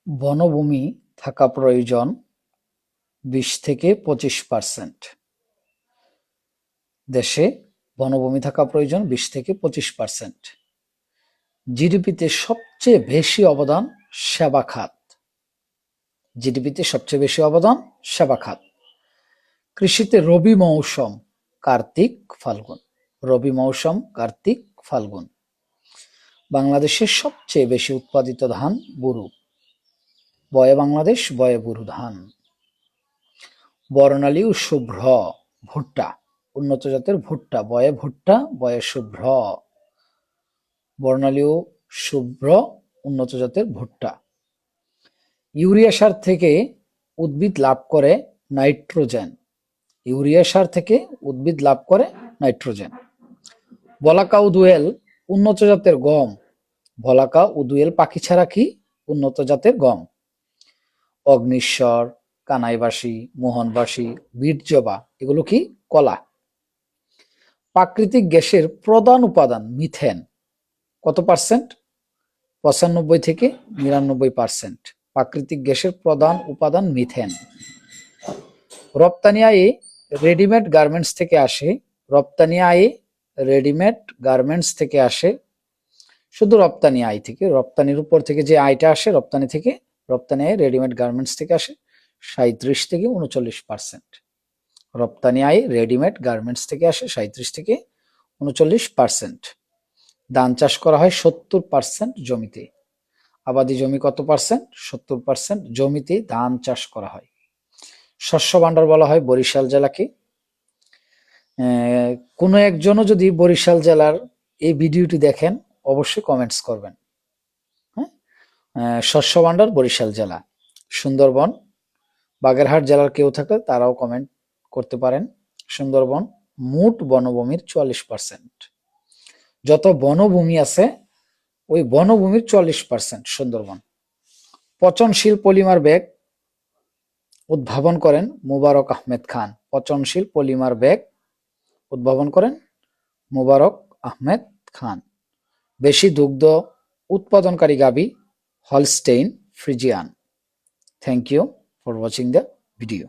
বনভূমি থাকা প্রয়োজন 20-25%। দেশে বনভূমি থাকা প্রয়োজন 20-25%। জিডিপিতে সবচেয়ে বেশি অবদান সেবা খাত। জিডিপিতে সবচেয়ে বেশি অবদান সেবা খাত। কৃষিতে রবি মৌসুম কার্তিক ফাল্গুন। রবি মৌসুম কার্তিক ফাল্গুন। বাংলাদেশের সবচেয়ে বেশি উৎপাদিত ধান বোরো। বয়ে বাংলাদেশ, বয়ে বোরো ধান। বর্ণালী ও শুভ্র ভুট্টা। উন্নত জাতের ভুট্টা। বয়ে ভুট্টা, বয়ে শুভ্র। বর্ণালী ও শুভ্র উন্নত জাতের ভুট্টা। ইউরিয়া সার থেকে উদ্ভিদ লাভ করে নাইট্রোজেন। ইউরিয়া সার থেকে উদ্ভিদ লাভ করে নাইট্রোজেন। বলাকা ও দোয়েল উন্নত জাতের গম। বলাকা ও দোয়েল পাখি ছাড়া কি উন্নত জাতের গম। অগ্নিশ্বর, কানাইবাসী, মোহনবাসী, বীরজবা এগুলো কি কলা। প্রাকৃতিক গ্যাসের প্রধান উপাদান মিথেন। কত পার্সেন্ট? 95-99%। প্রাকৃতিক গ্যাসের প্রধান উপাদান মিথেন। রপ্তানি আয়ে রেডিমেড গার্মেন্টস থেকে আসে। রপ্তানি আয়ে রেডিমেড গার্মেন্টস থেকে আসে। শুধু রপ্তানি আয় থেকে, রপ্তানির উপর থেকে যে আয়টা আসে রপ্তানি থেকে, রপ্তানি আয় রেডিমেড গার্মেন্টস থেকে আসে 37-39%। রপ্তানি আয় রেডিমেড গার্মেন্টস থেকে আসে 37-39%। ধান চাষ করা হয় 70% জমিতে। আবাদি জমি কত পার্সেন্ট? 70% জমিতে ধান চাষ করা হয়। শস্য ভাণ্ডার বলা হয় বরিশাল জেলাকে। কোনো একজনও যদি বরিশাল জেলার এই ভিডিওটি দেখেন অবশ্যই কমেন্টস করবেন। হ্যাঁ, শস্য ভাণ্ডার বরিশাল জেলা। সুন্দরবন, বাগেরহাট জেলার কেউ থাকে তারাও কমেন্ট করতে পারেন। সুন্দরবন মোট বনভূমির 44%। যত বনভূমি আছে ওই বনভূমির 44% সুন্দরবন। পচনশীল পলিমার ব্যাগ উদ্ভাবন করেন মোবারক আহমেদ খান। পচনশীল পলিমার ব্যাগ উদ্ভাবন করেন মোবারক আহমেদ খান। বেশি দুগ্ধ উৎপাদনকারী গাভী Holstein Friesian. Thank you for watching the video.